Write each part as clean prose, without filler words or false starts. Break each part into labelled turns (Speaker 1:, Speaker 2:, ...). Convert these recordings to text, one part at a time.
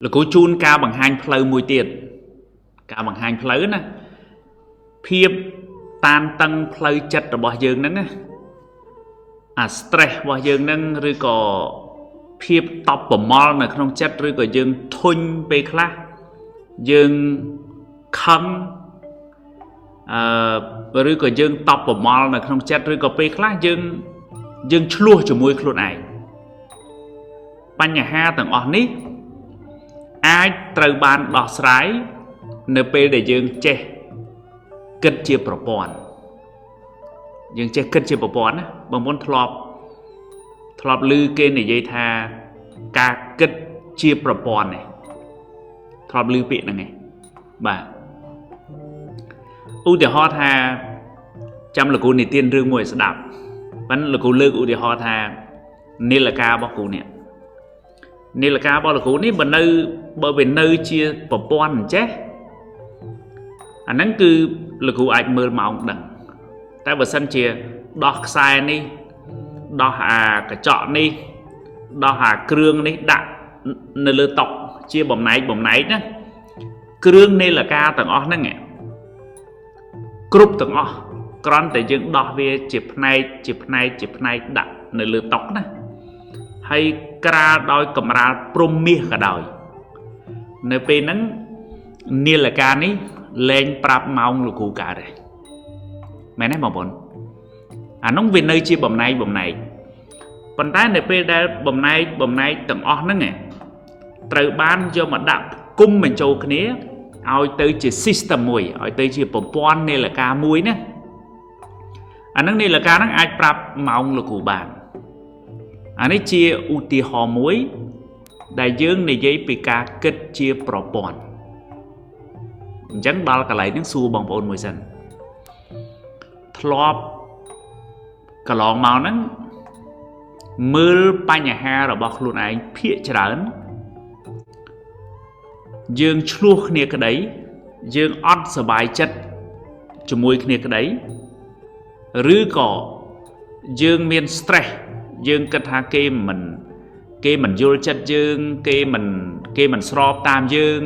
Speaker 1: là cố chun ca bằng hai phơi mùi tiền ca bằng hai phơi nè phiệp tan tăng phơi chật ở bao dương nắng stress bao dương nắng rồi có phiệp tập bẩm mol này không chất rồi có dương thun bê khla dương khăn rồi có dương tập bẩm mol này không chất rồi có bê khla dương chua cho mùi luôn này ban nhà ha tầng ở ní aiត្រូវបានដោះស្រាយនៅពេលដែលយើងចេះគិតជាប្រព័ន្ធយើងចេះគិតជាប្រព័ន្ធណាបងប្អូនធ្លាប់ឮគេនិយាយថាការគិតជាប្រព័ន្ធនេះធ្លាប់ឮពាក្យហ្នឹងឯងបាទឧទាហរណ៍ថាចាំលោកគ្រូនិទានរឿងមួយស្ដាប់ប៉ិនលោកគ្រូលើកឧទាហរណ៍ថានាឡិការបស់គ្រូនេះនាឡិការបស់លោកគ្រូនេះបើវានៅជាប្រព័ន្ធអញ្ចេះអាហ្នឹងគឺលោកគ្រូអាចមើលម៉ោងដឹងតែបើសិនជាដោះខ្សែនេះដោះអាកញ្ចក់នេះដោះអាគ្រឿងនេះដាក់នៅលើតុជាបំណែកណាគ្រឿងនាឡិកាទាំងអស់ហ្នឹងគ្រប់ទាំងអស់គ្រាន់តែយើងដោះវាជាផ្នែកដាក់នៅលើតុណាហើយក្រាលដោយកម្រាលព្រំមាសក៏ដោយនៅពេលហ្នឹងនាឡិកានេះលែងប្រាប់ម៉ោងលោកគ្រូកើតដែរមែនទេបងប្អូនអានោះវានៅជាបំណែកប៉ុន្តែនៅពេលដែលបំណែកទាំងអស់ហ្នឹងត្រូវបានយកមកដាក់គុំបញ្ចូលគ្នាឲ្យទៅជា system មួយឲ្យទៅជាប្រព័ន្ធនាឡិកាមួយណាអាហ្នឹងនាឡិកាហ្នឹងអាចប្រាប់ម៉ោងលោកគ្រូបានអានេះជាឧទាហរណ៍មួយដែលយើងនិយាយពីការគិតជាប្រព័ន្ធអញ្ចឹងដល់កន្លែងហ្នឹងសួរបងប្អូនមួយសិនធ្លាប់កន្លងមកហ្នឹងមើលបញ្ហារបស់ខ្លួនឯងភាគច្រើនយើងឆ្លោះគ្នាក្តីយើងអត់សប្បាយចិត្តជាមួយគ្នាក្តីឬក៏យើងមាន stress យើងគិតថាគេមិនយល់ចិត្តយើងគេមិនស្របតាមយើង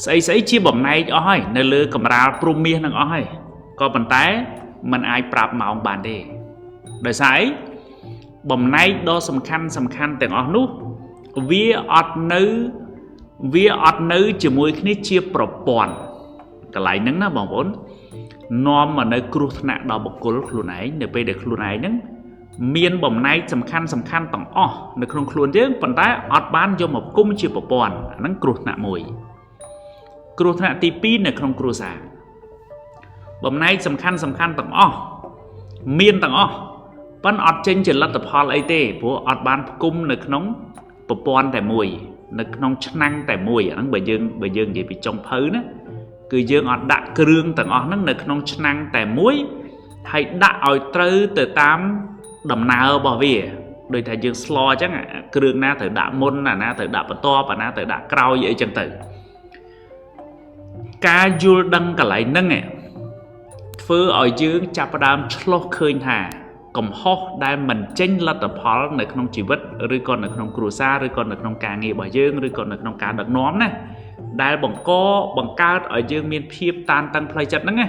Speaker 1: ស្អីជាបំណែកអស់ហើយនៅលើកម្រាលព្រំមាសនឹងអស់ហើយក៏ប៉ុន្តែมันអាចប្រាប់ម៉ោងបានទេដោយសារអីបំណែកដ៏សំខាន់ទាំងអស់នោះវាអត់នៅជាមួយគ្នាជាប្រព័ន្ធកន្លែងហ្នឹងណាបងប្អូននាំមកនៅគ្រោះថ្នាក់ដល់បុគ្គលខ្លួនឯងនៅពេលដែលខ្លួនឯងហ្នឹងមានបំណែកសំខាន់ទាំងអស់នៅក្នុងខ្លួនយើងប៉ុន្តែអត់បានយកមកគុំជាប្រព័ន្ធអាហ្នឹងគ្រោះថ្នាក់មួយគ្រោះថ្នាក់ទី2នៅក្នុងគ្រួសារបំណែកសំខាន់ទាំងអស់មានទាំងអស់ប៉ុន្តែអត់ចេញជាលទ្ធផលអីទេព្រោះអត់បានគុំនៅក្នុងប្រព័ន្ធតែមួយនៅក្នុងឆ្នាំងតែមួយអាហ្នឹងបើយើងនិយាយពីចុងភៅណាគឺយើងអត់ដាក់គ្រឿងទាំងអស់ហ្នឹងនៅក្នុងឆ្នាំងតែមួយហើយដាក់ឲ្យត្រូវទៅតាមដំណើររបស់វាដូចថាយើងស្លអញ្ចឹងគ្រឿងណាត្រូវដាក់មុនអាណាត្រូវដាក់បន្ទាប់អាណាត្រូវដាក់ក្រោយអីចឹងទៅការយល់ដឹងកន្លែងហ្នឹងធ្វើឲ្យយើងចាប់ផ្ដើមឆ្លោះឃើញថាកំហុសដែលមិនចេញលទ្ធផលនៅក្នុងជីវិតឬក៏នៅក្នុងគ្រួសារឬក៏នៅក្នុងការងាររបស់យើងឬក៏នៅក្នុងការដឹកនាំណាដែលបង្កើតឲ្យយើងមានភាពតានតឹងផ្លូវចិត្តហ្នឹងណា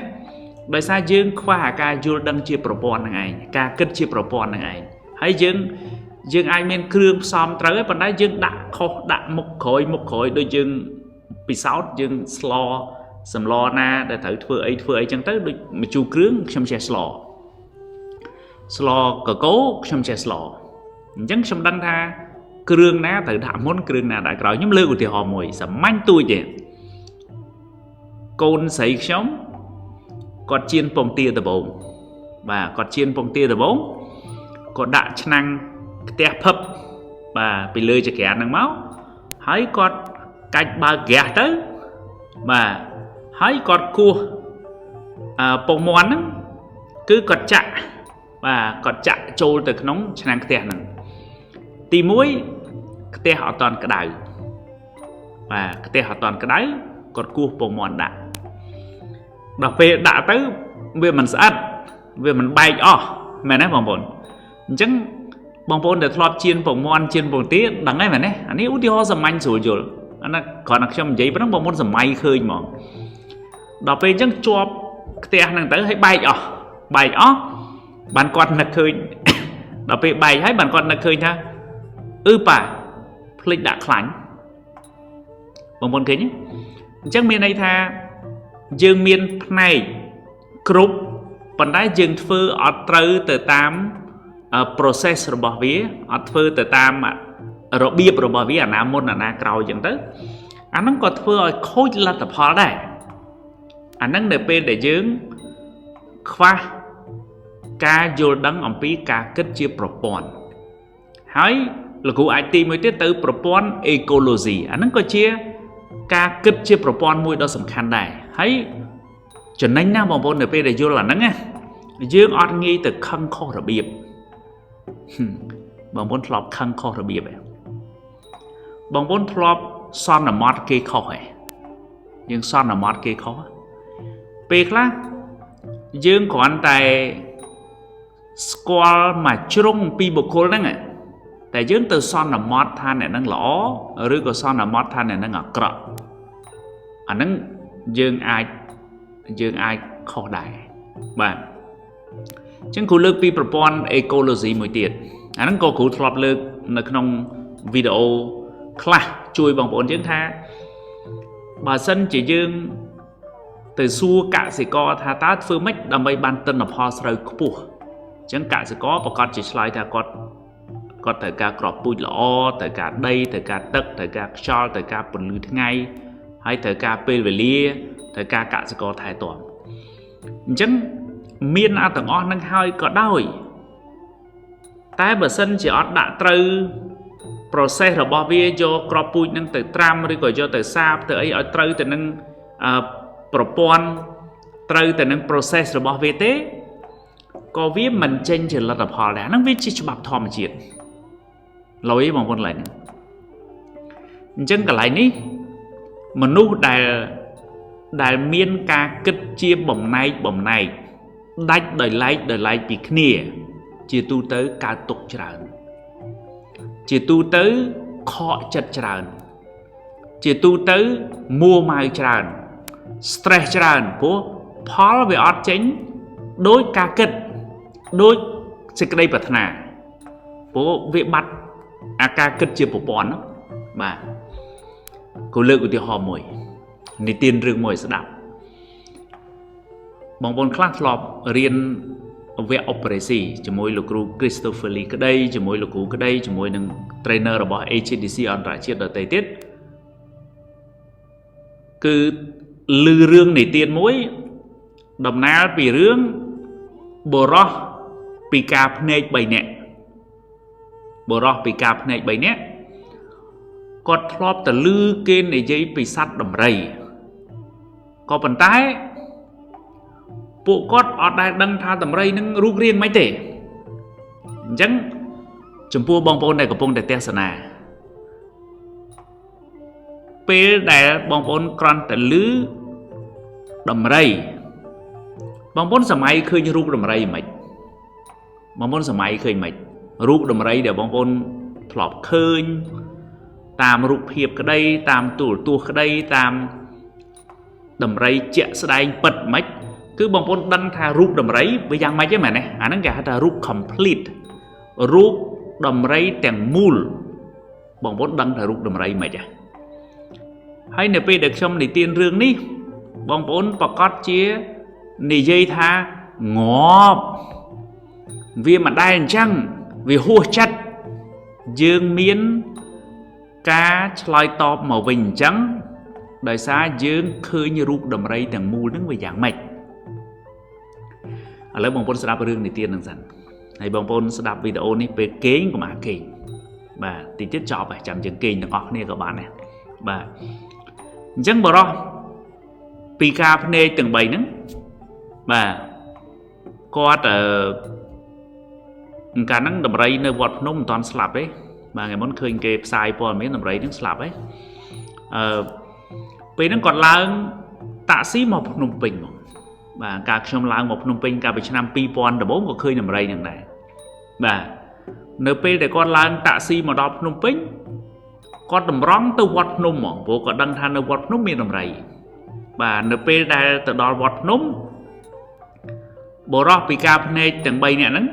Speaker 1: ដោយសារយើងខ្វះអាការយល់ដឹងជាប្រព័ន្ធហ្នឹងឯងការគិតជាប្រព័ន្ធហ្នឹងឯងហើយយើងអាចមានគ្រឿងផ្សំត្រូវហើយប៉ុន្តែយើងដាក់ខុសដាក់មុខក្រោយដូចយើងពិសោធន៍យើងស្លសម្លណាដែលត្រូវធ្វើអីចឹងទៅដូចម្ជូរគ្រឿងខ្ញុំចេះស្លកកូខ្ញុំចេះស្លអញ្ចឹងខ្ញុំដឹងថាគ្រឿងណាត្រូវដាក់មុនគ្រឿងណាដាក់ក្រោយខ្ញុំលើកឧទាហរណ៍មួយសាមញ្ញទូចទេកូនស្រីខ្ញុំគាត់ជៀនពងទាដំបងបាទគាត់ជៀនពងទាដំបងគាត់ដាក់ឆ្នាំងខ្ទះភឹបបាទពីលើចក្រានហ្នឹងមកហើយគាត់កាច់បើកហ្គាសទៅបាទហើយគាត់គោះពងមាន់ហ្នឹងគឺគាត់ចាក់ចូលទៅក្នុងឆ្នាំងខ្ទះហ្នឹងទី1ខ្ទះអត់តាន់ក្តៅបាទខ្ទះអត់តាន់ក្តៅគាត់គោះពងមាន់ដាក់ដល់ពេលដាក់ទៅវាមិនស្អិតវាមិនបែកអស់មែនទេបងប្អូនអញ្ចឹង បងប្អូនដែលធ្លាប់ជៀនពងមន់ជៀនពងទាដឹងហើយមែនទេអានេះឧទាហរណ៍សម័យស្រួលយល់អានេះគ្រាន់តែខ្ញុំនិយាយប៉ុណ្ណឹងបងប្អូនសម័យឃើញហ្មងដល់ពេលអញ្ចឹងជាប់ផ្ទះហ្នឹងទៅហើយបែកអស់បានគាត់នឹកឃើញដល់ពេលបែកហើយបានគាត់នឹកឃើញថាប៉ាភ្លេចដាក់ខ្លាញ់បងប្អូនឃើញអញ្ចឹងមានន័យថាយើងមានផ្នែកគ្រប់ប៉ុន្តែយើងធ្វើអត់ត្រូវទៅតាមprocess របស់វាអត់ធ្វើទៅតាមរបៀបរបស់វាអាណាមុនអាណាក្រោយអញ្ចឹងទៅអាហ្នឹងក៏ធ្វើឲ្យខូចលទ្ធផលដែរអាហ្នឹងនៅពេលដែលយើងខ្វះការយល់ដឹងអំពីការគិតជាប្រព័ន្ធហើយលោកគ្រូអាចទីមួយទៀតទៅប្រព័ន្ធ ecology អាហ្នឹងក៏ជាការគិតជាប្រព័ន្ធមួយដ៏សំខាន់ដែរហើយចំណេញណាស់បងប្អូននៅពេលដែលយល់អាហ្នឹងណាយើងអត់ងាយទៅខឹងខុសរបៀបបងប្អូនធ្លាប់ខឹងខុសរបៀបឯងបងប្អូនធ្លាប់សន្មត់គេខុសឯងយើងសន្មត់គេខុសពេលខ្លះយើងគ្រាន់តែស្គាល់មួយជ្រុងពីបុគ្គលហ្នឹងតែយើងទៅសន្មត់ថាអ្នកហ្នឹងល្អឬក៏សន្មត់ថាអ្នកហ្នឹងអាក្រក់អាហ្នឹងយើងអាចខុសដែរបាទអញ្ចឹងគ្រូលើកពីប្រព័ន្ធ ecology មួយទៀតអាហ្នឹងក៏គ្រូធ្លាប់លើកនៅក្នុងវីដេអូខ្លះជួយបងប្អូនយើងថាបើសិនជាយើងទៅសួរកសិករថាតើធ្វើម៉េចដើម្បីបានទិន្នផលស្រូវខ្ពស់អញ្ចឹងកសិករប្រកាសជាឆ្លើយថាគាត់ត្រូវការគ្រាប់ពូជល្អត្រូវការដីត្រូវការទឹកត្រូវការខ្យល់ត្រូវការពន្លឺថ្ងៃហើយត្រូវការពេលវេលាត្រូវការកសិករថែទាំអញ្ចឹងមានអត់ទាំងអស់នឹងហើយក៏ដោយតែបើសិនជាអត់ដាក់ត្រូវ process របស់វាយកគ្រាប់ពូជនឹងទៅត្រាំឬក៏យកទៅសាបទៅអីឲ្យត្រូវទៅនឹងប្រព័ន្ធត្រូវទៅនឹង process របស់វាទេក៏វាមិនចេញជាលទ្ធផលដែរហ្នឹងវាជាច្បាប់ធម្មជាតិលុយបងប្អូនឡើយហ្នឹងអញ្ចឹងកន្លែងនេះមនុស្សដែលមានការគិតជាបំណែកដាច់ដោយឡែកពីគ្នាជាទូទៅកើតទុកច្រើនជាទូទៅខកចិត្តច្រើនជាទូទៅមួម៉ៅច្រើន stress ច្រើនព្រោះផលវាអត់ចេញដោយការគិតដោយសេចក្តីប្រាថ្នាព្រោះវាបាត់អាការគិតជាប្រព័ន្ធបាទគូលើកឧទាហរណ៍មួយនិទានរឿងមួយស្ដាប់បងប្អូនខ្លះធ្លាប់រៀនវគ្គ Operasi ជាមួយលោកគ្រូ Christopher Lee ក្តីជាមួយលោកគ្រូក្តីជាមួយនឹង trainer របស់ HDC អន្តរជាតិដទៃទៀតគឺឮរឿងនិទានមួយដំណាលពីរឿងបុរសពីការភ្នែក3នាក់គាត់ធ្លាប់តែឮគេនិយាយពីសត្វដំរីក៏ប៉ុន្តែពួកគាត់អត់ដែលដឹងថាដំរីនឹងរូបរាងមិនទេអញ្ចឹងចំពោះបងប្អូនដែលកំពុងតែទស្សនាពេលដែលបងប្អូនគ្រាន់តែឮដំរីបងប្អូនសម័យឃើញរូបដំរីមិនបងប្អូនសម័យឃើញមិនរូបដំរីដែលបងប្អូនធ្លាប់ឃើញតាមរូបភាពក្តីតាមទូរទស្សន៍ក្តីតាមដំរីជាក់ស្ដែងពិតមិនគឺបងប្អូនដឹងថារូបដំរីវាយ៉ាងម៉េចទេមែនទេអាហ្នឹងគេហៅថារូប complete រូបដំរីទាំងមូលបងប្អូនដឹងថារូបដំរីមិនទេហើយនៅពេលដែលខ្ញុំនិទានរឿងនេះបងប្អូនប្រកាសជានិយាយថាងាប់វាមិនដែរអញ្ចឹងវាហួសចិត្តយើងមានការឆ្លើយតបមកវិញអញ្ចឹងដោយសារយើងឃើញរូបដំរីទាំងមូលហ្នឹងវាយ៉ាងម៉េចឥឡូវបងប្អូនស្ដាប់រឿងនិទានហ្នឹងសិនហើយបងប្អូនស្ដាប់វីដេអូនេះពេលគេងកុំអាគេងបាទតិចទៀតចប់ហើយចាំយើងគេងទាំងអស់គ្នាក៏បានដែរបាទអញ្ចឹងបរោះពីការភ្នែកទាំង3ហ្នឹងបាទគាត់កាលហ្នឹងដំរីនៅវត្តភ្នំមិនតាន់ស្លាប់ទេបាទថ្ងៃមុនឃើញគេផ្សាយព័ត៌មានដំរីហ្នឹងស្លាប់ទេពេលហ្នឹងគាត់ឡើងតាក់ស៊ីមកភ្នំពេញមកបាទការខ្ញុំឡើងមកភ្នំពេញកាលពីឆ្នាំ2000ដំបូងក៏ឃើញដំរីហ្នឹងដែរបាទ nơiពេលđể conឡើងតាក់ស៊ីមកដល់ភ្នំពេញគាត់តម្រង់ទៅវត្តភ្នំហ្មងព្រោះគាត់ដឹងថានៅវត្តភ្នំមានដំរីបាទនៅពេលដែលទៅដល់វត្តភ្នំបរោះពីការភ្នែកទាំង3នាក់ហ្នឹង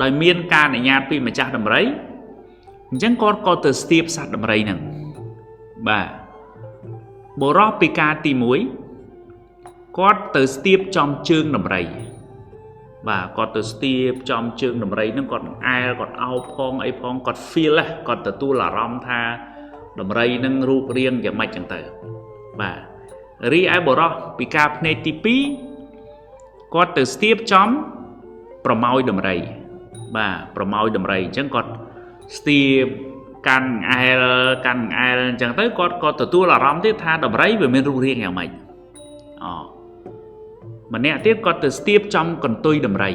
Speaker 1: ដោយមានការអនុញ្ញាតពីម្ចាស់ដំរីអញ្ចឹងគាត់ក៏ទៅស្ទាបសត្វដំរីហ្នឹងបាទបរោះពីការទី1គាត់ទៅស្ទាបចំជើងដំរីបាទគាត់ទៅស្ទាបចំជើងដំរីហ្នឹងគាត់អែលគាត់អោបផងអីផងគាត់ feel គាត់ទទួលអារម្មណ៍ថាដំរីហ្នឹងរូបរាងយ៉ាងម៉េចចឹងទៅបាទរីឯបរោះពីការភ្នែកទី2គាត់ទៅស្ទាបចំប្រម៉ោយដំរីបាទប្រម៉ោយដំរីអញ្ចឹងគាត់ស្ទាបកាន់អែលអញ្ចឹងទៅគាត់ក៏ទទួលអារម្មណ៍ទៀតថាដំរីវាមានរូបរាងយ៉ាងម៉េចម្នាក់ទៀតគាត់ទៅស្ទាបចំកន្ទុយដំរី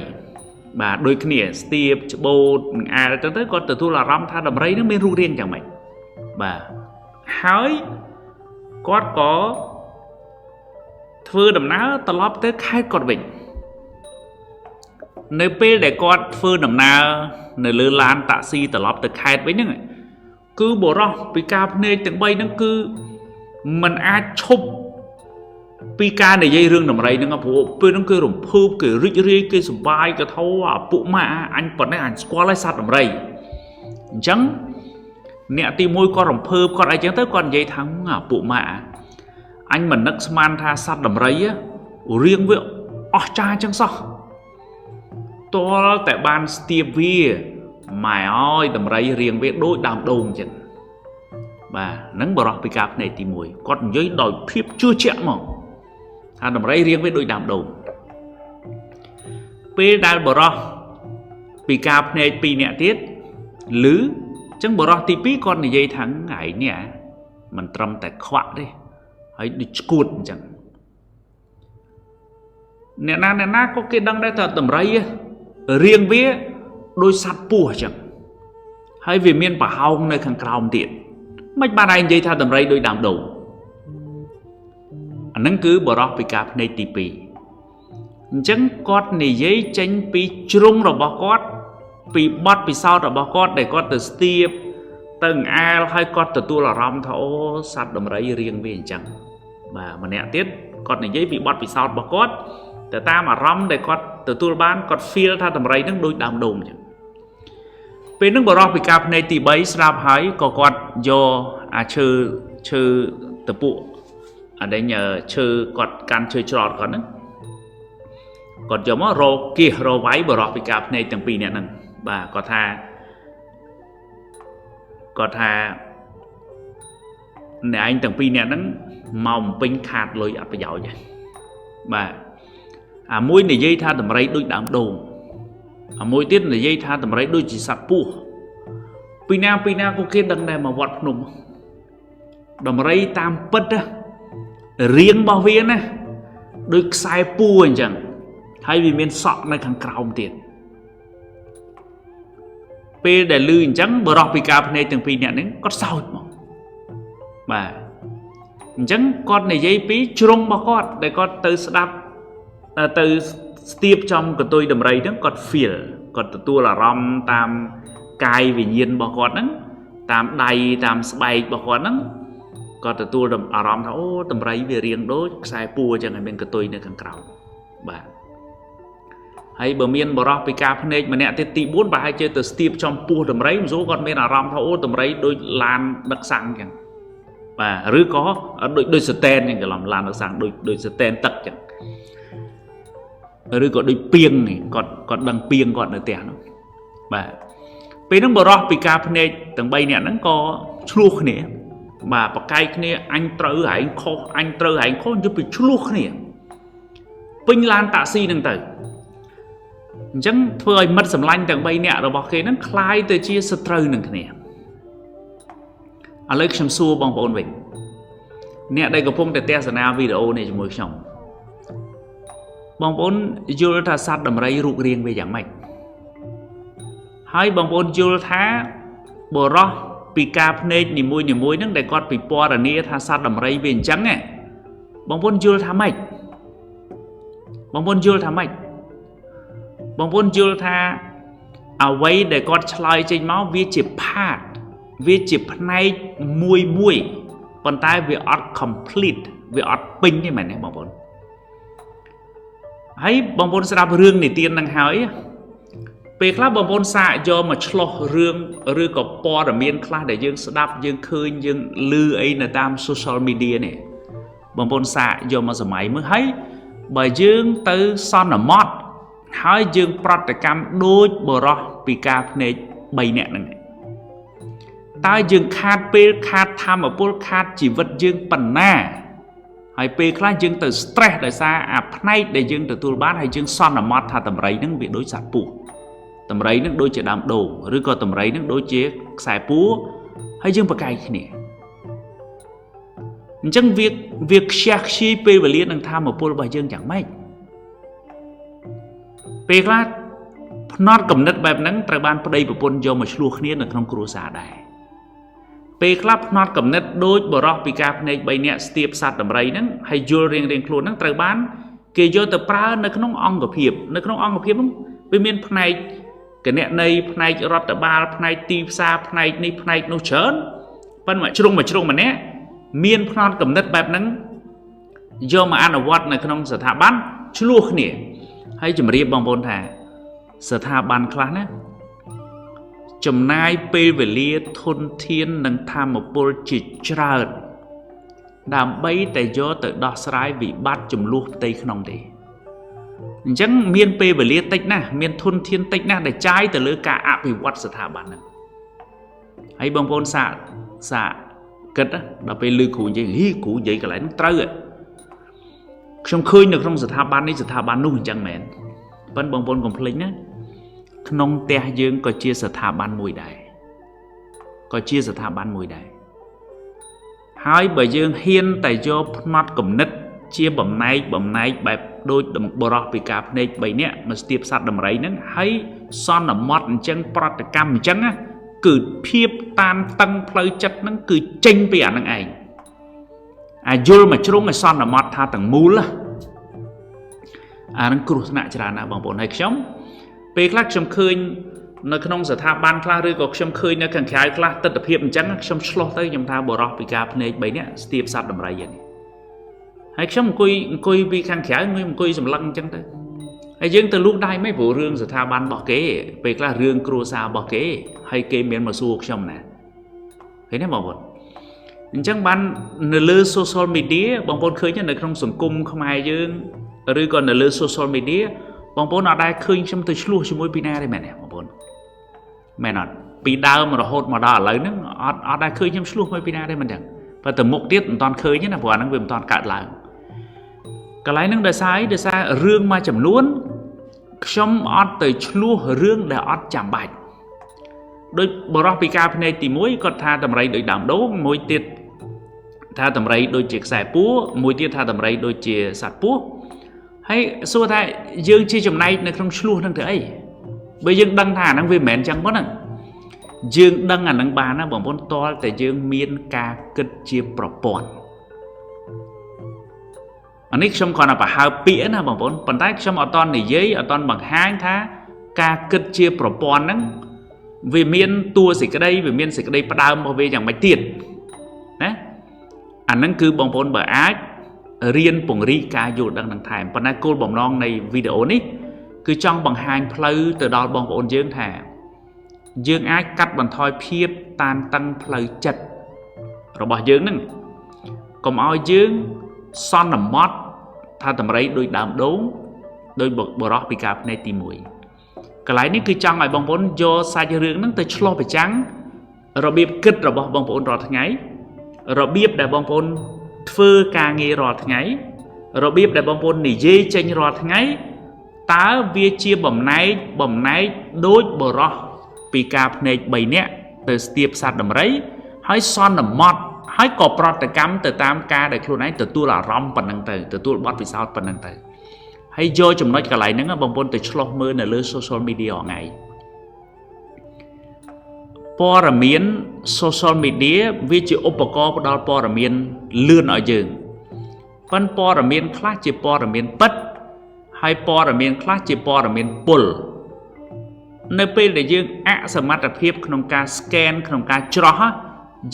Speaker 1: បាទដូចគ្នាស្ទាបច្បូតនឹងអែលអញ្ចឹងទៅគាត់ទទួលអារម្មណ៍ថាដំរីនឹងមានរូបរាងយ៉ាងម៉េចបាទហើយគាត់ក៏ធ្វើដំណើរត្រឡប់ទៅខេត្តគាត់វិញនៅពេលដែលគាត់ធ្វើដំណើរនៅលើឡានតាក់ស៊ីត្រឡប់ទៅខេត្តវិញហ្នឹងគឺបរោះពីការភ្នែកទាំង3ហ្នឹងគឺมันអាចឈប់ពីការនិយាយរឿងដំរីហ្នឹងព្រោះពេលហ្នឹងគឺរំភើបគេរីករាយគេសប្បាយគេថាអាពួកម៉ាអញប៉ុណ្ណេះអញស្គាល់ហើយសត្វដំរីអញ្ចឹងអ្នកទី1គាត់រំភើបគាត់អីចឹងទៅគាត់និយាយថាអាពួកម៉ាអញមិននឹកស្មានថាសត្វដំរីរៀងវាអស្ចារ្យចឹងសោះតលតែបានស្ទាបវាម៉ែអើយដំរីរៀងវាដូចដើមដូងចឹងបាទហ្នឹងបរោះពីការភ្នែកទី1គាត់និយាយដោយភាពជឿជាក់មកថាដំរីរៀងវាដូចដើមដូងពេលដែលបរោះពីការភ្នែក2នាក់ទៀតឮចឹងបរោះទី2គាត់និយាយថាឯងនេះមិនត្រឹមតែខ្វាក់ទេហើយដូចឈួតអញ្ចឹងអ្នកណាក៏គេដឹងដែរថាដំរីរៀងវាដោយសត្វពស់អញ្ចឹងហើយវាមានប្រហោងនៅខាងក្រោមទៀតមិនបានឯងនិយាយថាដំរីដោយដើមដូងអាហ្នឹងគឺបរោះពីការភ្នែកទី2អញ្ចឹងគាត់និយាយចេញពីជ្រុងរបស់គាត់ពីបទពិសោធន៍របស់គាត់ដែលគាត់ទៅស្ទាបទៅអែលហើយគាត់ទទួលអារម្មណ៍ថាអូសត្វដំរីរៀងវាអញ្ចឹងបាទម្នាក់ទៀតគាត់និយាយពីបទពិសោធន៍របស់គាត់ទៅតាមអារម្មណ៍ដែលគាត់ទទួលបានគាត់ feel ថាដំរីហ្នឹងដូចដើមដូងអញ្ចឹងពេលហ្នឹងបរោះពីការភ្នែកទី3ស្ដាប់ហើយក៏គាត់យកអាឈើតពុកអាដែលឈើគាត់កាន់ឈើច្រត់គាត់ហ្នឹងគាត់យកមករកគៀសរកវាយបរោះពីការភ្នែកទាំង2នាក់ហ្នឹងបាទគាត់ថាអ្នកឯងទាំង2នាក់ហ្នឹងមកបំពេញខាតលុយអត់ប្រយោជន៍បាទអាមួយនិយាយថាដំរីដូចដើមដូងអាមួយទៀតនិយាយថាដំរីដូចជាសត្វពស់ពីណាក៏គេដឹងដែរមកវត្តភ្នំដំរីតាមពិតរៀងរបស់វាណាដូចខ្សែពួរអញ្ចឹងហើយវាមានសក់នៅខាងក្រោមទៀតពេលដែលឮអញ្ចឹងបរោះពីការភ្នែកទាំង2នាក់ហ្នឹងគាត់សោចមកបាទអញ្ចឹងគាត់និយាយពីជ្រុងរបស់គាត់ដែលគាត់ទៅស្ដាប់ទៅស្ទាបចំកន្ទុយដំរីហ្នឹងគាត់ feel គាត់ទទួលអារម្មណ៍តាមកាយវិញ្ញាណរបស់គាត់ហ្នឹងតាមដៃតាមស្បែករបស់គាត់ហ្នឹងគាត់ទទួលអារម្មណ៍ថាអូដំរីវារៀងដូចខ្សែពួរអញ្ចឹងហើយមានកន្ទុយនៅខាងក្រោមបាទហើយបើមានបរោះពីការភ្នែកម្នាក់ទៀតទី4ប្រហែលជាទៅស្ទាបចំពោះដំរីមិនសូវគាត់មានអារម្មណ៍ថាអូដំរីដូចឡានដឹកសាំងអញ្ចឹងបាទឬក៏ដូចស្តែនអញ្ចឹងកន្លងឡានដឹកសាំងដូចស្តែនទឹកអញ្ចឹងឬក៏ដូចពីងគាត់ដឹងពីងគាត់នៅផ្ទះនោះបាទពេលហ្នឹងបរោះពីការភ្នែកទាំង3នាក់ហ្នឹងក៏ឆ្លោះគ្នាបាទប្រកែកគ្នាអញត្រូវហែងខុសអញត្រូវហែងខុសយកពីឆ្លោះគ្នាពេញឡានតាក់ស៊ីហ្នឹងទៅអញ្ចឹងធ្វើឲ្យមិត្តសម្លាញ់ទាំង3នាក់របស់គេហ្នឹងคล้ายទៅជាសត្រូវនឹងគ្នាឥឡូវខ្ញុំសួរបងប្អូនវិញអ្នកដែលកំពុងតែទស្សនាវីដេអូនេះជាមួយខ្ញុំបងប្អូនយល់ថាសត្វដំរីរូបរាងវាយ៉ាងម៉េចហើយបងប្អូនយល់ថាបរោះពីការភ្នែកនីមួយហ្នឹងដែលគាត់ពិពណ៌នាថាសត្វដំរីវាអញ្ចឹងបងប្អូនយល់ថាម៉េចបងប្អូនយល់ថា អ្វីដែលគាត់ឆ្លើយចេញមកវាជា part វាជាផ្នែកមួយប៉ុន្តែវាអត់ complete វាអត់ពេញទេមែនទេបងប្អូនហើយបងប្អូនស្ដាប់រឿងនិទាននឹងហើយពេលខ្លះបងប្អូនសាកយកមកឆ្លោះរឿងឬក៏ព័ត៌មានខ្លះដែលយើងស្ដាប់យើងឃើញយើងឮអីនៅតាម social media នេះបងប្អូនសាកយកមកសម័យមើលហើយបើយើងទៅសន្មតហើយយើងប្រតិកម្មដូចបរោះពីការភ្នែក3នាក់ហ្នឹងតើយើងខាតពេលខាតធម៌ពលខាតជីវិតយើងប៉ុណ្ណាហើយពេលខ្លះយើងទៅ stress ដោយសារអាផ្នែកដែលយើងទទួលបានហើយយើងសន្មតថាតម្រៃហ្នឹងវាដូចសត្វពស់តម្រៃហ្នឹងដូចជាដើមដូងឬក៏តម្រៃហ្នឹងដូចជាខ្សែពួរហើយយើងប្រកែកគ្នាអញ្ចឹងវាខ្ជះខ្ជាយពេលវេលានឹងធម៌ពលរបស់យើងយ៉ាងម៉េចពេលខ្លះផ្នត់គំនិតបែបហ្នឹងត្រូវបានប្តីប្រពន្ធយកមកឆ្លោះគ្នានៅក្នុងគ្រួសារដែរពេលខ្លះផ្នត់គំនិតដូចបរោះពីការភ្នែក3នាក់ស្ទាបសัตว์តម្រៃហ្នឹងហើយយល់រៀងខ្លួនហ្នឹងត្រូវបានគេយកទៅប្រើនៅក្នុងអង្គភាពហ្នឹងវាមានផ្នែកគណនេយ្យផ្នែករដ្ឋបាលផ្នែកទីផ្សារផ្នែកនេះផ្នែកនោះច្រើនប៉ុន្តែជ្រុងម្នាក់មានផ្នត់គំនិតបែបហ្នឹងយកមកអនុវត្តនៅក្នុងស្ថាប័នឆ្លោះគ្នាហើយជំរាបបងប្អូនថាស្ថាប័នខ្លះណាចំណាយពេលវេលាធនធាននិងធម៌ពលជាច្រើនដើម្បីតែយកទៅដោះស្រាយវិបត្តិចំនួនផ្ទៃក្នុងទេអញ្ចឹងមានពេលវេលាតិចណាស់មានធនធានតិចណាស់ដែលចាយទៅលើការអភិវឌ្ឍស្ថាប័នហ្នឹងហើយបងប្អូនសាកគិតដល់ពេលឮគ្រូនិយាយគ្រូនិយាយកន្លែងហ្នឹងត្រូវខ្ញុំឃើញនៅក្នុងស្ថាប័ននេះស្ថាប័ននោះអញ្ចឹងមែនប៉ុន្តែបងប្អូនកុំភ្លេចណាក្នុងផ្ទះយើងក៏ជាស្ថាប័នមួយដែរហើយបើយើងហ៊ានតែយកផ្នត់គំនិតជាបំណែកបែបដូចបរោះពីការភ្នែក3នាក់មកស្ទាបសัตว์តម្រៃហ្នឹងហើយសន្មតអញ្ចឹងប្រតិកម្មអញ្ចឹងគឺភាពតានតឹងផ្លូវចិត្តហ្នឹងគឺចេញពីអាហ្នឹងឯងអាយល់មកជ្រុងឲ្យសន្មតថាទាំងមូលអាហ្នឹងគ្រោះថ្នាក់ច្រើនណាស់បងប្អូនហើយខ្ញុំពេលខ្លះខ្ញុំឃើញនៅក្នុងស្ថាប័នខ្លះឬក៏ខ្ញុំឃើញនៅខាងក្រៅខ្លះទស្សនវិជ្ជាអញ្ចឹងខ្ញុំឆ្លោះទៅខ្ញុំថាបរោះពីការភ្នែក3នាក់ស្ទាបសัตว์តម្រៃហ្នឹងហើយខ្ញុំអង្គុយពីខាងក្រៅអង្គុយសម្លឹងអញ្ចឹងទៅហើយយើងទៅលូកដៃមិនព្រោះរឿងស្ថាប័នរបស់គេពេលខ្លះរឿងគ្រួសាររបស់គេហើយគេមានមកសួរខ្ញុំណាឃើញទេបងប្អូនអញ្ចឹងបាននៅលើ social media បងប្អូនឃើញនៅក្នុងសង្គមខ្មែរយើងឬក៏នៅលើ social media បងប្អូនអត់ដែរឃើញខ្ញុំទៅឆ្លោះជាមួយពីណាទេមែនទេបងប្អូនមែនអត់ពីដើមរហូតមកដល់ឥឡូវហ្នឹងអត់ដែរឃើញខ្ញុំឆ្លោះមួយពីណាទេមិនចឹងប៉ុន្តែមុខទៀតមិនតាន់ឃើញទេណាព្រោះអាហ្នឹងវាមិនតាន់កើតឡើងកន្លែងហ្នឹងដោយសាររឿងមួយចំនួនខ្ញុំអត់ទៅឆ្លោះរឿងដែលអត់ចាំបាច់ដូចបរោះពីការភ្នែកទី1គាត់ថាតម្រៃដូចដើមដូងមួយទៀតថាតម្រៃដូចជាខ្សែពួរមួយទៀតថាតម្រៃដូចជាសត្វពស់ហើយសួរថាយើងជាចំណែកនៅក្នុងឆ្លោះហ្នឹងទៅអីបើយើងដឹងថាអាហ្នឹងវាមិនមែនអញ្ចឹងប៉ុណ្ណឹងយើងដឹងអាហ្នឹងបានណាបងប្អូនតលតែយើងមានការគិតជាប្រព័ន្ធអានេះខ្ញុំគ្រាន់តែប្រហើបពាក្យណាបងប្អូនប៉ុន្តែខ្ញុំអត់តន់និយាយអត់តន់បង្ហាញថាការគិតជាប្រព័ន្ធហ្នឹងវាមានតួសេចក្តីវាមានសេចក្តីផ្ដើមរបស់វាយ៉ាងម៉េចទៀតណាអាហ្នឹងគឺបងប្អូនបើអាចរៀនពង្រីកការយល់ដឹងនឹងថែមប៉ុន្តែគោលបំណងនៃវីដេអូនេះគឺចង់បង្ហាញផ្លូវទៅដល់បងប្អូនយើងថាយើងអាចកាត់បន្ថយភាពតានតឹងផ្លូវចិត្តរបស់យើងហ្នឹងកុំឲ្យយើងសន្មតថាតម្រៃដូចដើមដូងដោយបរោះពីការភ្នែកទី1កន្លែងនេះគឺចង់ឲ្យបងប្អូនយកសាច់រឿងហ្នឹងទៅឆ្លោះប្រចាំងរបៀបគិតរបស់បងប្អូនរាល់ថ្ងៃរបៀបដែលបងប្អូនធ្វើការងាររាល់ថ្ងៃរបៀបដែលបងប្អូននិយាយចេញរាល់ថ្ងៃតើវាជាបំណែកដូចបរោះពីការភ្នែក3នាក់ទៅស្ទាបសัตว์តម្រៃហើយសន្មតហើយក៏ប្រតិកម្មទៅតាមការដែលខ្លួនឯងទទួលអារម្មណ៍ប៉ុណ្ណឹងទៅទទួលបទពិសោធន៍ប៉ុណ្ណឹងទៅហើយយកចំណុចកន្លែងហ្នឹងបងប្អូនទៅឆ្លោះមើលនៅលើ social media រាល់ថ្ងៃព័ត៌មាន social media វាជាឧបករណ៍ផ្ដល់ព័ត៌មានលឿនឲ្យយើងប៉ុន្តែព័ត៌មានខ្លះជាព័ត៌មានពិតហើយព័ត៌មានខ្លះជាព័ត៌មានពុល nơiពេលដែលយើងសមត្ថភាពក្នុងការ scan ក្នុងការច្រោះ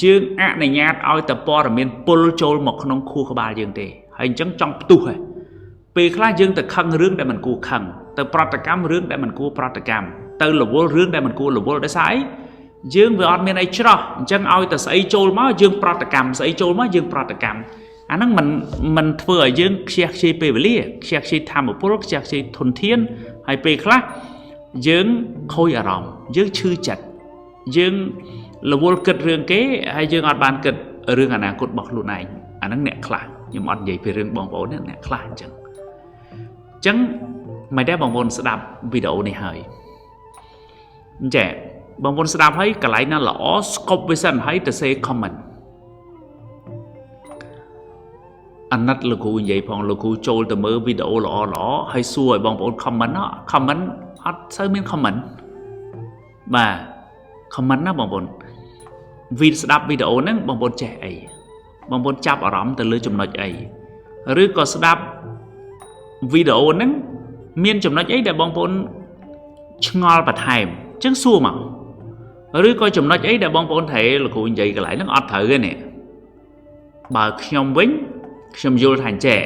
Speaker 1: យើងអនុញ្ញាតឲ្យតែព័ត៌មានពុលចូលមកក្នុងខួរក្បាលយើងទេហើយអញ្ចឹងចង់ផ្ទុះហើយពេលខ្លះយើងទៅខឹងរឿងដែលមិនគួរខឹងទៅប្រតិកម្មរឿងដែលមិនគួរប្រតិកម្មទៅរវល់រឿងដែលមិនគួររវល់ដោយសារអីយើងវាអត់មានអីច្រោះអញ្ចឹងឲ្យតែស្អីចូលមកយើងប្រតិកម្មស្អីចូលមកយើងប្រតិកម្មអាហ្នឹងมันធ្វើឲ្យយើងខ្ជះខ្ជាយពេលវេលាខ្ជះខ្ជាយធម៌ពលខ្ជះខ្ជាយធនធានហើយពេលខ្លះយើងខូចអារម្មណ៍យើងឈឺចិត្តយើងរវល់គិតរឿងគេហើយយើងអត់បានគិតរឿងអនាគតរបស់ខ្លួនឯងអាហ្នឹងអ្នកខ្លះខ្ញុំអត់និយាយពីរឿងបងប្អូនទេអ្នកខ្លះអញ្ចឹងមិនដែរបងប្អូនស្ដាប់វីដេអូនេះហើយអញ្ចឹងបងប្អូនស្ដាប់ហើយកន្លែងណាល្អស្កប់វាសិនហើយទៅសេ comment អាណិតលោកគ្រូនិយាយផងលោកគ្រូចូលទៅមើលវីដេអូល្អហើយសួរឲ្យបងប្អូន comment អត់សូវមាន comment បាទ comment ណាបងប្អូនស្ដាប់វីដេអូហ្នឹងបងប្អូនចេះអីបងប្អូនចាប់អារម្មណ៍ទៅលើចំណុចអីឬក៏ស្ដាប់វីដេអូហ្នឹងមានចំណុចអីដែលបងប្អូនឆ្ងល់បន្ថែមអញ្ចឹងសួរមកឬក៏ចំណុចអីដែលបងប្អូនថាលោកគ្រូនិយាយកន្លែងហ្នឹងអត់ត្រូវទេនេះបើខ្ញុំវិញខ្ញុំយល់ថាអញ្ចេះ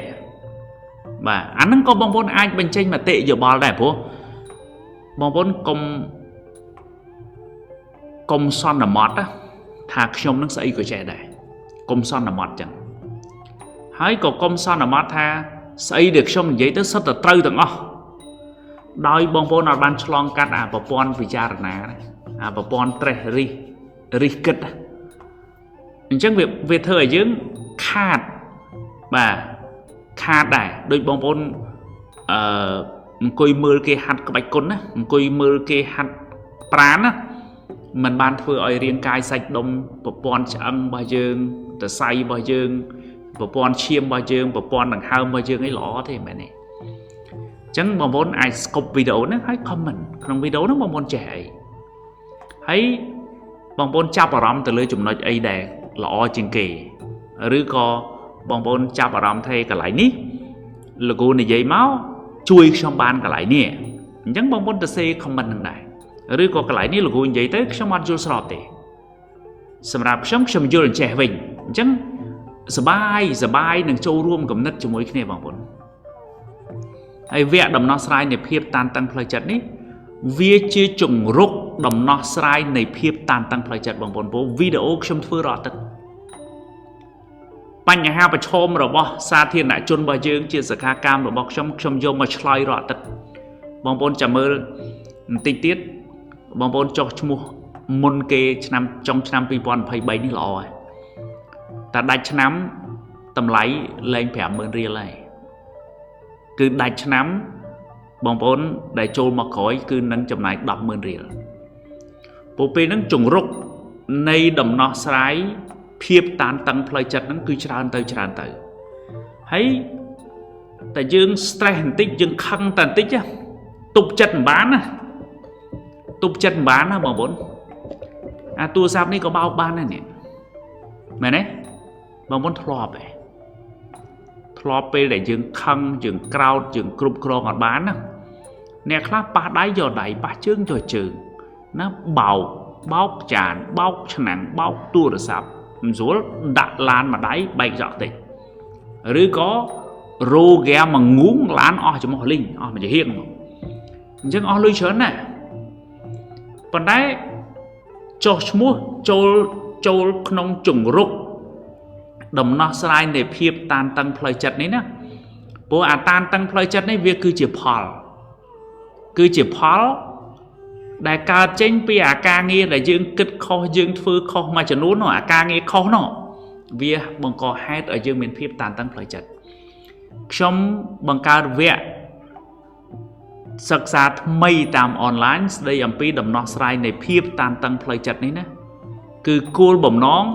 Speaker 1: បាទអាហ្នឹងក៏បងប្អូនអាចបញ្ចេញមតិយោបល់ដែរព្រោះបងប្អូនកុំសន្មត់ថាខ្ញុំនឹងស្អីក៏ចេះដែរកុំសន្មត់ចឹងហើយក៏កុំសន្មត់ថាស្អីដែលខ្ញុំនិយាយទៅសុទ្ធតែត្រូវទាំងអស់ដោយបងប្អូនអត់បានឆ្លងកាត់អាប្រព័ន្ធពិចារណាអាប្រព័ន្ធត្រេះរិះគិតអញ្ចឹងវាធ្វើឲ្យយើងខាតបាទខាតដែរដូចបងប្អូនអង្គុយមើលគេហាត់ក្បាច់គុណណាអង្គុយមើលគេហាត់ប្រាណណាมันបានធ្វើឲ្យរាងកាយសាច់ដុំប្រព័ន្ធឆ្អឹងរបស់យើងសរសៃរបស់យើងប្រព័ន្ធឈាមរបស់យើងប្រព័ន្ធដង្ហើមរបស់យើងអីល្អទេមែនទេអញ្ចឹងបងប្អូនអាចស្កប់វីដេអូហ្នឹងហើយ comment ក្នុងវីដេអូហ្នឹងបងប្អូនចេះអីហើយបងប្អូនចាប់អារម្មណ៍ទៅលើចំណុចអីដែលល្អជាងគេឬក៏បងប្អូនចាប់អារម្មណ៍ថាកន្លែងនេះលោកគ្រូនិយាយមកជួយខ្ញុំបានកន្លែងនេះអញ្ចឹងបងប្អូនទៅសេ comment ហ្នឹងដែរឬក៏កន្លែងនេះលោកគ្រូនិយាយទៅខ្ញុំអត់យល់ស្របទេសម្រាប់ខ្ញុំយល់ចេះវិញអញ្ចឹងសបាយនឹងចូលរួមគំនិតជាមួយគ្នាបងប្អូនហើយវគ្គដំណោះស្រាយនៃភាពតានតឹងផ្លូវចិត្តនេះវាជាជង្រុកដំណោះស្រាយនៃភាពតានតឹងផ្លូវចិត្តបងប្អូនព្រោះវីដេអូខ្ញុំធ្វើរាល់ទឹកបញ្ហាប្រឈមរបស់សាធារណជនរបស់យើងជាសក្ខាកម្មរបស់ខ្ញុំយកមកឆ្លើយរាល់ទឹកបងប្អូនចាំមើលបន្តិចទៀតបងប្អូនចុះឈ្មោះមុនគេចុងឆ្នាំ2023នេះល្អហើយតែដាច់ឆ្នាំតម្លៃលែង 50,000 រៀលហើយគឺដាច់ឆ្នាំបងប្អូនដែលចូលមកក្រោយគឺនឹងចំណាយ 10,000 រៀលពួកពេលហ្នឹងជង្រុកនៃដំណោះស្រាយភាពតានតឹងផ្លូវចិត្តហ្នឹងគឺច្រើនទៅហើយតែយើង stress បន្តិចយើងខឹងតែបន្តិចទប់ចិត្តមិនបានណាបងប្អូនអាទូរស័ព្ទនេះក៏បោកបានដែរនេះមែនទេបងប្អូនធ្លាប់ពេលដែលយើងខឹងយើងក្រោធយើងគ្រប់គ្រងអត់បានណាអ្នកខ្លះប៉ះដៃយកដៃប៉ះជើងយកជើងណាបោកចានបោកឆ្នាំងបោកទូរស័ព្ទមិនស្រួលដាក់ឡានមួយដៃបែកចោលតិចឬក៏រោហ្គាមកងូងឡានអស់ចំហលីងអស់មួយហៀងអញ្ចឹងអស់លុយច្រើនណាស់ប៉ុន្តែចុះឈ្មោះចូលក្នុងជង្រុកដំណោះស្រាយនៃភាពតានតឹងផ្លូវចិត្តនេះណាព្រោះអាតានតឹងផ្លូវចិត្តនេះវាគឺជាផលដែលកើតចេញពីអាការងារដែលយើងគិតខុសយើងធ្វើខុសមួយចំនួននោះអាការងារខុសនោះវាបង្កហេតុឲ្យយើងមានភាពតានតឹងផ្លូវចិត្តខ្ញុំបង្កើតវគ្គសិក្សាថ្មីតាមអនឡាញស្ដីអំពីដំណោះស្រាយនៃភាពតានតឹងផ្លូវចិត្តនេះណាគឺគោលបំណង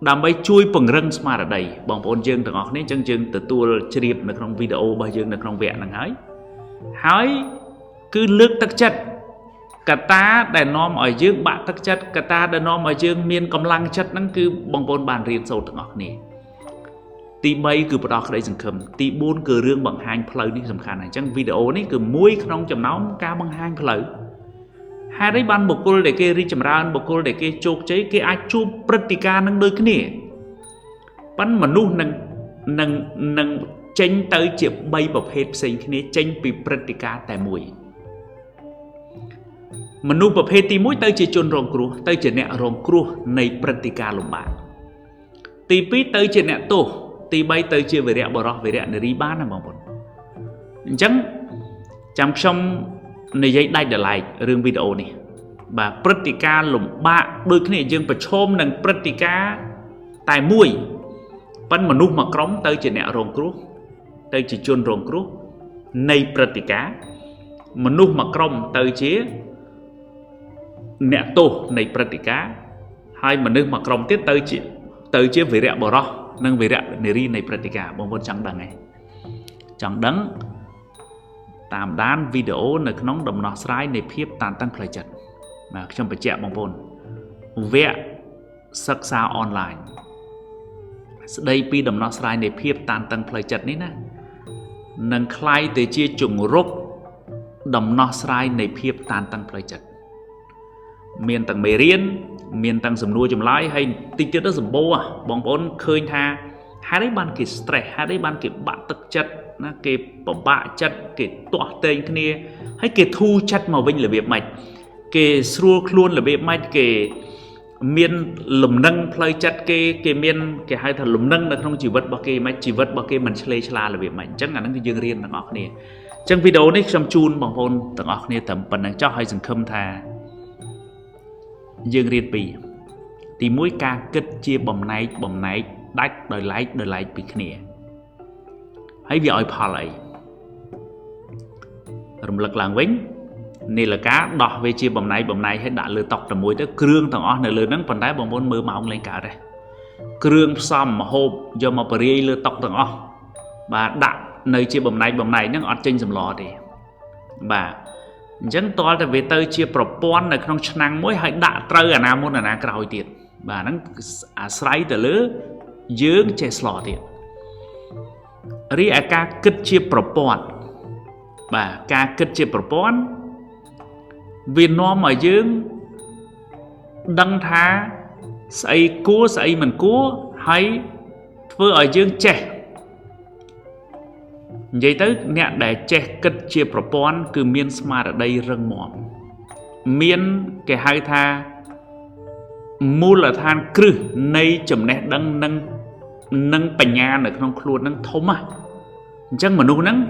Speaker 1: ដើម្បីជួយពង្រឹងស្មារតីបងប្អូនយើងទាំងអស់គ្នាអញ្ចឹងយើងទទួលជ្រាបនៅក្នុងវីដេអូរបស់យើងនៅក្នុងវគ្គហ្នឹងហើយគឺលើកទឹកចិត្តកត្តាដែលនាំឲ្យយើងបាក់ទឹកចិត្តកត្តាដែលនាំឲ្យយើងមានកម្លាំងចិត្តហ្នឹងគឺបងប្អូនបានរៀនសូត្រទាំងអស់គ្នាទី3គឺផ្ដោតក្តីសង្ឃឹមទី4គឺរឿងបង្ហាញផ្លូវនេះសំខាន់អញ្ចឹងវីដេអូនេះគឺមួយក្នុងចំណោមការបង្ហាញផ្លូវ hai đấy ban bộc cô để cái ri chầm ra bộc cô để cái chụp cháy cái ai chụp pratica năng đôi cái này bắn mà nu năng tranh tới chụp bay bọc hết sinh cái này tranh bị pratica tại mũi mà nu bọc hết thì mũi tới chỉ chôn rong cua tới chỉ nẹt rong cua này pratica lồng bạc tí pí tới chỉ nẹt tổ tí bay tới chỉ về rẹo bờ rọ về rẹo để đi bán là mong muốn chẳng trong trong này dây đai để lại rương video này và pratica lồng bạc đôi cái này dương phải chôm năng pratica tại mũi bắn mà nu mà cống tới chỉ nẹt rong cua tới chỉ chôn rong cua này pratica mà nu mà cống tới chỉ nẹt tổ này pratica hai mà nước mà còng tiết tới chia về rẹo bò ro nâng về rẹo neri này pratica bông bông chẳng đằng này chẳng đắng tạm đan video này nóng đầm nọ sai này phiếp tàn tăng phải chặt mà trong phải chẹo bông bông vẽ sắc xa online đây pi đầm nọ sai này phiếp tàn tăng phải chặt ní nè nâng khai tới chia trùng rốc đầm nọ sai này phiếp tàn tăng phải chặt miền tầng mề riêng miền tầng sầm nuôi chùm lái hay tinh tiết đó sầm bô à bong bóng khơi tha hai đấy ban kịp stress hai đấy ban kịp bạn tức chất nó kịp bạ chất kịp tọa tên cái này hay kịp thu chất màu vinh là việc mạch kịp xua luôn là việc mạch kịp miền lùm nâng play chất kịp miền kịp hai thằng lùm nâng là không chỉ vật bao kịp mạch chỉ vật bao kịp mình chơi là việc mạch chắc là nó cái dương riêng là ngọc này trong video này trong chun bong bóng tầng ngọc này tầm phần cho hay dừng khâm tha dương riêng bì thì mỗi ca kết chia bầm này đách đời lại bị khné hãy vì oi phà lại rầm lực làng vĩnh này là cá đỏ về chia bầm này hay đã lừa tọc từ mũi tới kêu thằng ó này lừa nắng phần đáy bầm bồn mưa mỏng lên cả đây kêu xăm mà hộp do mà beri lừa tọc thằng ó và đặt nơi chia bầm này nó ọt trên sầm lò thì bà chẳng to là về tới chia propon là không năng mỗi hay đã trơi à nam muốn là na cào tiền và nó sấy từ lứa dưỡng che slot tiền ri ca kết chia propon và ca kết chia propon vì nó mà dưỡng đăng thá xây cua xây mình cua hay vừa ở dưỡng che vậy tới nè để che kết chia propon cứ miên smart ở đây rừng mỏm miên cái hai tha mua là than cư nay chấm nè đang nâng bành nhà được không luôn nâng thôm à chẳng mà nu nâng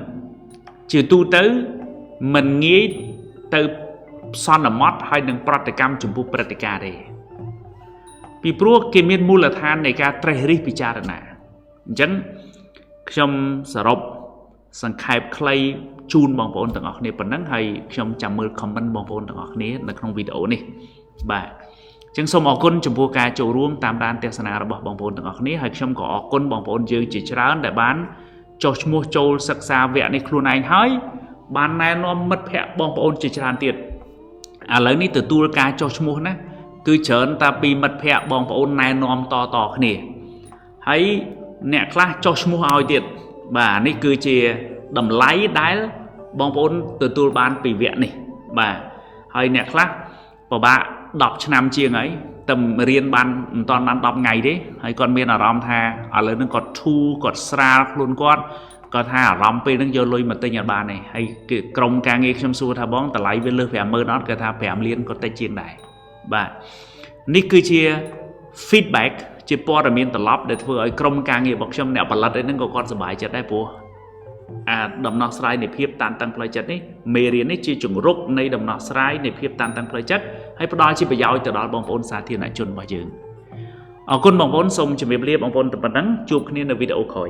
Speaker 1: trừ tu tới mình nghĩ từ son là mót hay đừng praticam chủng bu pratica đây vì pro cái miên mua là than này cả trai ri picharana chẳng trong sởสังเกตใครจูนบางคนต่างออกเนี่ยปนนั้นให้ชมจำมือคอมเมนต์บางคนต่างออกนี้ในក្នុងវីដេអូនេះបាទចឹងសូមអរគុណចំពោះការចូលរួមតាមដានទស្សនារបស់បងប្អូនទាំងអស់គ្នាហើយខ្ញុំក៏អរគុណបងប្អូនយើងជាច្រើនដែលបានចុះឈ្មោះចូលសិក្សាវគ្គនេះខ្លួនឯងហើយបានណែនាំមិត្តភ័ក្តិបងប្អូនជាច្រើនទៀតឥឡូវនេះទទួលការចុះឈ្មោះណាគឺច្រើនតាពីមិត្តភ័ក្តិបងប្អូនណែនាំតគ្នាហើយអ្នកខ្លះចុះឈ្មោះឲ្យទៀតបាទនេះគឺជាតម្លៃដែលបងប្អូនទទួលបានពីវគ្គនេះបាទហើយអ្នកខ្លះពិបាក10ឆ្នាំជាងហើយតែរៀនបានមិនតាន់បាន10ថ្ងៃទេហើយគាត់មានអារម្មណ៍ថាឥឡូវហ្នឹងគាត់ធូរគាត់ស្រាលខ្លួនគាត់គាត់ថាអារម្មណ៍ពេលហ្នឹងយកលុយមកទិញអត់បានទេហើយគឺក្រុមការងារខ្ញុំសួរថាបងតម្លៃវាលើស 50000 អត់គាត់ថា5លានគាត់តិចជាងដែរបាទនេះគឺជា feedback ជាព័ត៌មានត្រឡប់ដែលធ្វើឲ្យក្រុមការងាររបស់ខ្ញុំអ្នកផលិតហ្នឹងក៏គាត់សប្បាយចិត្តដែរព្រោះដំណោះស្រាយនៃភាពតានតឹងផ្លូវចិត្តនេះមេរៀននេះជាជំរុកនៃដំណោះស្រាយនៃភាពតានតឹងផ្លូវចិត្តហើយផ្ដល់ជាប្រយោជន៍ទៅដល់បងប្អូនសាធារណជនរបស់យើងអរគុណបងប្អូនសូមជម្រាបលាបងប្អូនតែប៉ុណ្្នឹងជួបគ្នានៅវីដេអូក្រោយ